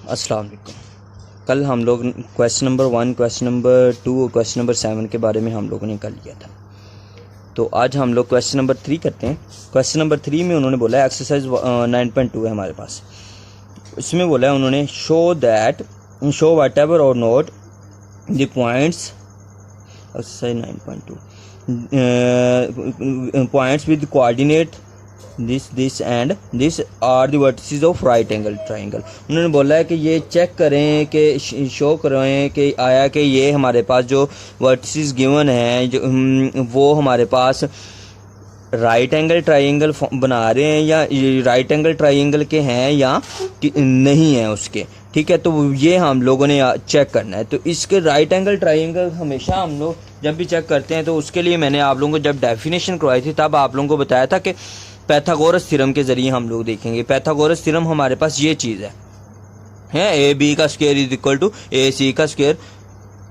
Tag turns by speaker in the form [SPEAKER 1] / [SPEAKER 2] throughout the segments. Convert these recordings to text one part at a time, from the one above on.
[SPEAKER 1] अस्सलाम वालेकुम। कल हम लोग क्वेश्चन नंबर 1, क्वेश्चन नंबर 2 और क्वेश्चन नंबर 7 के बारे में हम लोगों ने कर लिया था। तो आज हम लोग क्वेश्चन नंबर 3 करते हैं। क्वेश्चन नंबर 3 में उन्होंने बोला है एक्सरसाइज 9.2 है हमारे पास। इसमें बोला है उन्होंने शो वट एवर और note the points, exercise 9.2 points with coordinate this and this are the vertices of right angle triangle. उन्होंने बोला है कि ये चेक करें कि शो करें कि आया कि ये हमारे पास जो वर्टिसेस गिवन हैं जो वो हमारे पास राइट एंगल ट्राइंगल बना रहे हैं या राइट एंगल ट्राइंगल के हैं या नहीं है उसके। ठीक है, तो ये हम लोगों ने चेक करना है। तो इसके राइट एंगल ट्राइंगल हमेशा हम लोग जब भी चेक करते हैं तो उसके लिए मैंने आप लोगों को जब डेफिनेशन करवाई थी तब आप लोगों को बताया था कि पैथागोरस थ्योरम के ज़रिए हम लोग देखेंगे। पैथागोरस थ्योरम हमारे पास ये चीज़ है ए बी का स्क्वायर इज इक्वल टू ए सी का स्क्वायर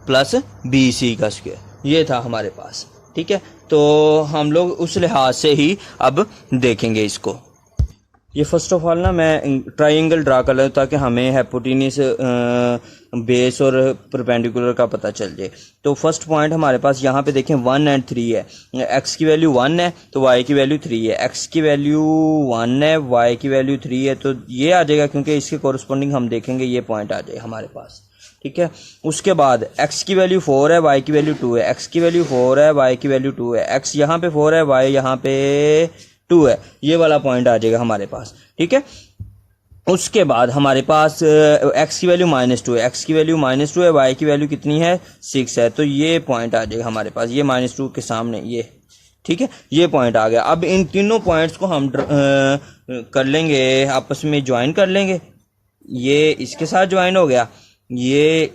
[SPEAKER 1] प्लस बी सी का स्क्वायर, ये था हमारे पास। ठीक है, तो हम लोग उस लिहाज से ही अब देखेंगे इसको। ये फर्स्ट ऑफ ऑल ना मैं ट्राइंगल ड्रा कर लेता हूँ ताकि हमें हाइपोटेन्यूज बेस और परपेंडिकुलर का पता चल जाए। तो फर्स्ट पॉइंट हमारे पास यहाँ पे देखें 1 और 3 है। x की वैल्यू 1 है तो y की वैल्यू 3 है। x की वैल्यू 1 है, y की वैल्यू 3 है, तो ये आ जाएगा क्योंकि इसके कोरस्पॉन्डिंग हम देखेंगे ये पॉइंट आ जाएगा हमारे पास। ठीक है, उसके बाद x की वैल्यू 4 है, y की वैल्यू 2 है। x की वैल्यू 4 है, y की वैल्यू 2 है। x यहाँ पे 4 है, y यहाँ पे 2 है, ये वाला पॉइंट आ जाएगा हमारे पास। ठीक है, उसके बाद हमारे पास x की वैल्यू -2 है, x की वैल्यू -2 है, y की वैल्यू कितनी है 6 है, तो ये पॉइंट आ जाएगा हमारे पास, ये -2 के सामने ये। ठीक है, ये पॉइंट आ गया। अब इन तीनों पॉइंट्स को हम कर लेंगे, आपस में ज्वाइन कर लेंगे। ये इसके साथ ज्वाइन हो गया, ये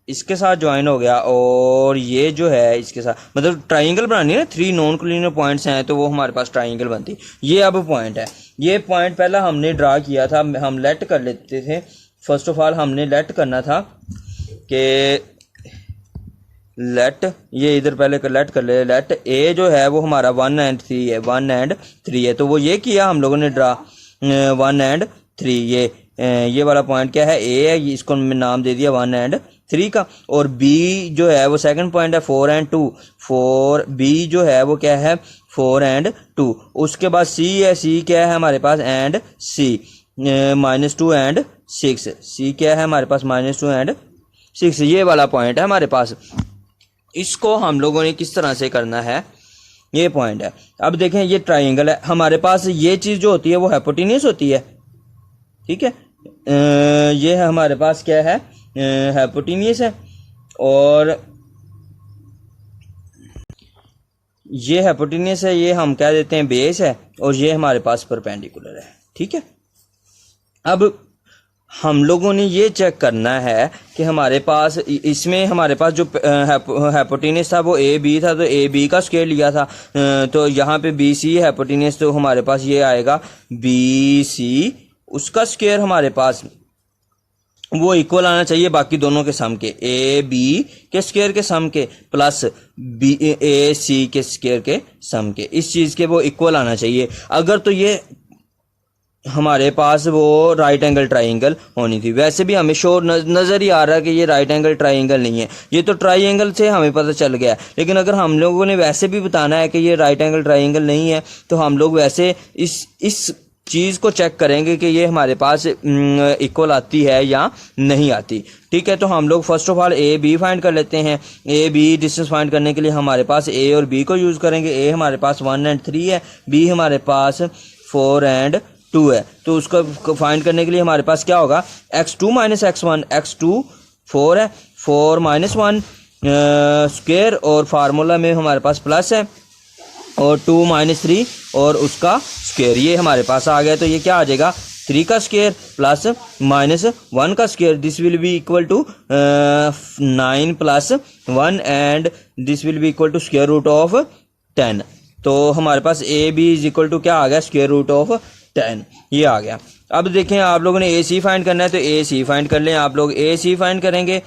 [SPEAKER 1] इसके साथ ज्वाइन हो गया, और ये जो है इसके साथ, मतलब ट्राइंगल बनानी है ना, 3 नॉन कोलिनियर पॉइंट्स हैं तो वो हमारे पास ट्राइंगल बनती। ये अब पॉइंट है, ये पॉइंट पहला हमने ड्रा किया था, हम लेट कर लेते थे। फर्स्ट ऑफ ऑल हमने लेट करना था कि लेट, ये इधर पहले लेट कर ले, लेट ए जो है वो हमारा 1 और 3 है, 1 और 3 है, तो वो ये किया हम लोगों ने ड्रा 1 और 3। ये वाला पॉइंट क्या है, ए है, इसको मैंने नाम दे दिया 1 और 3 का। और बी जो है वो सेकंड पॉइंट है 4 और 2, 4 बी जो है वो क्या है 4 और 2। उसके बाद सी है, सी क्या है हमारे पास एंड सी -2 और 6, सी क्या है हमारे पास -2 और 6, ये वाला पॉइंट है हमारे पास। इसको हम लोगों ने किस तरह से करना है, ये पॉइंट है। अब देखें ये ट्राइंगल है हमारे पास, ये चीज़ जो होती है वो हाइपोटेन्यूज होती है। ठीक है, ये हमारे पास क्या है हाइपोटेन्यूज है, और ये हाइपोटेन्यूज है, ये हम कह देते हैं बेस है, और ये हमारे पास परपेंडिकुलर है। ठीक है, अब हम लोगों ने ये चेक करना है कि हमारे पास इसमें हमारे पास जो हाइपोटेन्यूज था वो ए बी था, तो ए बी का स्क्वायर लिया था, तो यहाँ पे बी सी हाइपोटेन्यूज, तो हमारे पास ये आएगा बी सी, उसका स्क्वायर हमारे पास वो इक्वल आना चाहिए बाकी दोनों के सम के, ए बी के स्क्वायर के सम के प्लस बी ए सी के स्क्वायर के सम के, इस चीज़ के वो इक्वल आना चाहिए। अगर तो ये हमारे पास वो राइट एंगल ट्राइंगल होनी थी। वैसे भी हमें शो नज़र ही आ रहा है कि ये राइट एंगल ट्राइंगल नहीं है, ये तो ट्राइंगल से हमें पता चल गया। लेकिन अगर हम लोगों ने वैसे भी बताना है कि ये राइट एंगल ट्राइंगल नहीं है, तो हम लोग वैसे इस चीज़ को चेक करेंगे कि ये हमारे पास इक्वल आती है या नहीं आती। ठीक है, तो हम लोग first of all A B find कर लेते हैं। ए बी डिस्टेंस फाइंड करने के लिए हमारे पास ए और बी को यूज़ करेंगे। ए हमारे पास 1 और 3 है, बी हमारे पास 4 और 2 है, तो उसको फाइंड करने के लिए हमारे पास क्या होगा, x2 - x1, x2 4 है, 4 - 1 स्क्वायर, और फार्मूला में हमारे पास प्लस है, और 2 - 3 और उसका स्क्वायर, ये हमारे पास आ गया। तो ये क्या आ जाएगा 3 का स्क्वायर प्लस -1 का square, this will be equal to 9 + 1 and this will be equal to square root of 10। तो हमारे पास A B is equal to क्या आ गया, स्क्वायर रूट ऑफ 10, ये आ गया। अब देखें आप लोगों ने ए सी फाइंड करना है, तो ए सी फाइंड कर लें। आप लोग ए सी फाइंड करेंगे,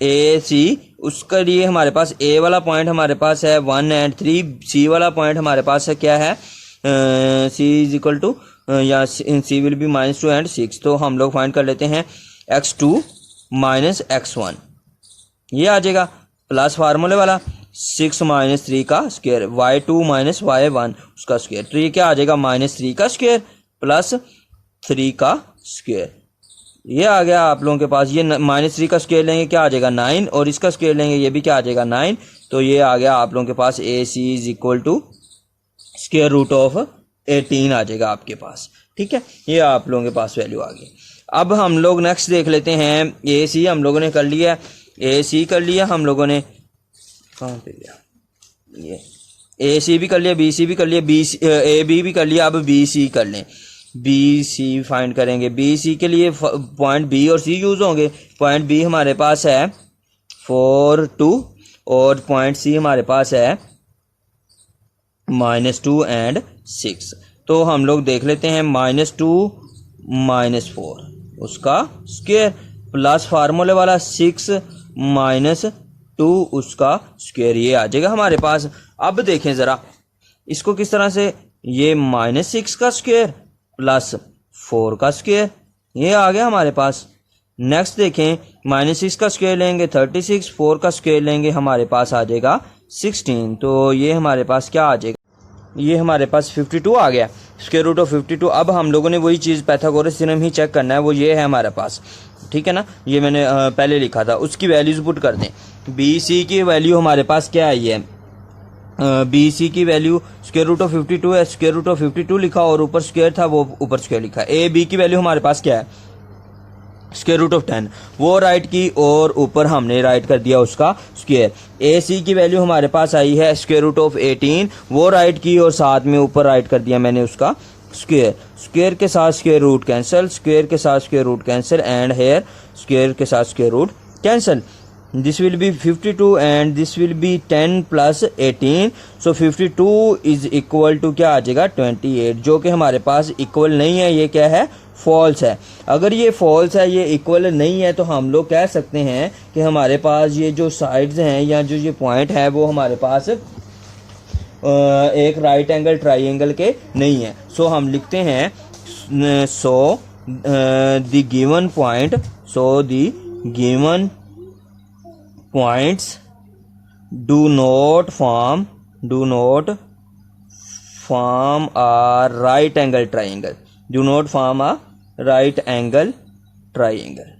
[SPEAKER 1] ए सी, उसके लिए हमारे पास ए वाला पॉइंट हमारे पास है 1 और 3, सी वाला पॉइंट हमारे पास है क्या है, सी इज इक्वल टू या सी विल बी -2 और 6। तो हम लोग फाइंड कर लेते हैं x2 माइनस x1, ये आ जाएगा प्लस फार्मूले वाला 6 माइनस 3 का स्क्वायर, y2 माइनस y1 उसका स्क्वायर, तो ये क्या आ जाएगा -3 का स्क्वायर प्लस 3 का स्क्वायर, ये आ गया आप लोगों के पास। ये -3 का स्क्वायर लेंगे क्या आ जाएगा 9, और इसका स्क्वायर लेंगे ये भी क्या आ जाएगा 9, तो ये आ गया आप लोगों के पास AC is equal to square root of 18 आ जाएगा आपके पास। ठीक है, ये आप लोगों के पास वैल्यू आ गई। अब हम लोग नेक्स्ट देख लेते हैं, AC हम लोगों ने कर लिया, AC कर लिया हम लोगों ने, कहाँ पे गया ये, AC भी कर लिया, BC भी कर लिया, AB भी कर लिया, अब BC कर लें। BC फाइंड करेंगे, BC के लिए पॉइंट B और C यूज होंगे। पॉइंट B हमारे पास है 4 2 और पॉइंट C हमारे पास है -2 एंड 6, तो हम लोग देख लेते हैं -2 -4 उसका स्क्वायर प्लस फार्मूले वाला 6 -2 उसका स्क्वायर, ये आ जाएगा हमारे पास। अब देखें ज़रा इसको किस तरह से, ये -6 का स्क्वायर प्लस 4 का स्क्वायर, ये आ गया हमारे पास। नेक्स्ट देखें, -6 का स्क्वायर लेंगे 36, 4 का स्क्वायर लेंगे हमारे पास आ जाएगा 16, तो ये हमारे पास क्या आ जाएगा, ये हमारे पास 52 आ गया, स्क्वायर रूट ऑफ 52। अब हम लोगों ने वही चीज़ पैथागोरस थ्योरम ही चेक करना है, वो ये है हमारे पास। ठीक है ना, ये मैंने पहले लिखा था, उसकी वैल्यूज पुट कर दें। BC की वैल्यू हमारे पास क्या आई है, BC की वैल्यू स्क्वायर रूट ऑफ 52 है, स्क्वायर रूट ऑफ 52 लिखा और ऊपर स्क्वायर था वो ऊपर स्क्वायर लिखा। AB की वैल्यू हमारे पास क्या है, स्क्वायर रूट ऑफ 10, वो राइट की और ऊपर हमने राइट कर दिया उसका स्क्वायर। AC की वैल्यू हमारे पास आई है स्क्वायर रूट ऑफ 18, वो राइट की और साथ में ऊपर राइट कर दिया मैंने उसका स्क्वायर। स्क्वायर के साथ स्क्वायर रूट कैंसिल, स्क्वायर के साथ square root cancel, and here square के साथ square root cancel. This will be 52 and this will be 10 plus 18, so 52 is equal to क्या आ जाएगा 28, जो कि हमारे पास इक्वल नहीं है, ये क्या है फॉल्स है। अगर ये फॉल्स है, ये इक्वल नहीं है, तो हम लोग कह सकते हैं कि हमारे पास ये जो साइड्स हैं या जो ये पॉइंट है वो हमारे पास एक राइट एंगल ट्राइंगल के नहीं है। सो हम लिखते हैं the given point, so the given points do not form a right angle triangle, do not form a right angle triangle,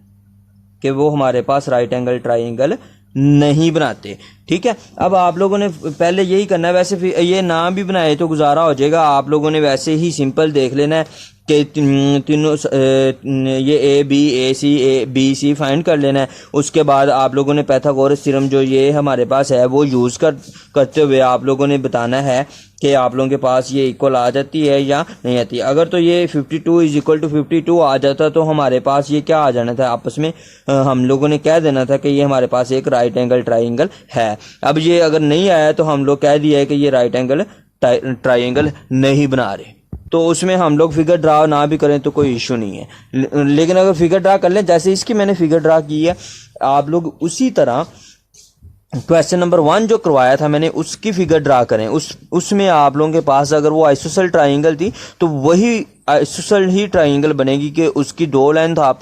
[SPEAKER 1] कि वो हमारे पास राइट एंगल ट्राइंगल नहीं बनाते। ठीक है, अब आप लोगों ने पहले यही करना है, वैसे ये नाम भी बनाए तो गुजारा हो जाएगा, आप लोगों ने वैसे ही सिंपल देख लेना है कि तीनों ये ABC फाइंड कर लेना है। उसके बाद आप लोगों ने पैथागोरस थ्योरम जो ये हमारे पास है वो यूज़ करते हुए आप लोगों ने बताना है कि आप लोगों के पास ये इक्वल आ जाती है या नहीं आती। अगर तो ये 52 इज इक्वल टू 52 आ जाता तो हमारे पास ये क्या आ जाना था, आपस में हम लोगों ने कह देना था कि ये हमारे पास एक राइट एंगल ट्राइंगल है। अब ये अगर नहीं आया तो हम लोग कह दिया है कि ये राइट एंगल ट्राइंगल नहीं बना रहे, तो उसमें हम लोग फिगर ड्रा ना भी करें तो कोई इशू नहीं है। लेकिन अगर फिगर ड्रा कर लें, जैसे इसकी मैंने फिगर ड्रा की है, आप लोग उसी तरह क्वेश्चन नंबर 1 जो करवाया था मैंने उसकी फिगर ड्रा करें। उसमें आप लोगों के पास अगर वो आइसोसेल ट्राइंगल थी तो वही आइसोसेल ही ट्राइंगल बनेगी कि उसकी 2 लेंथ आप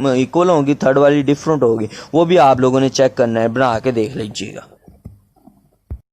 [SPEAKER 1] इक्वल होंगी, थर्ड वाली डिफरेंट होगी। वो भी आप लोगों ने चेक करना है, बना के देख लीजिएगा।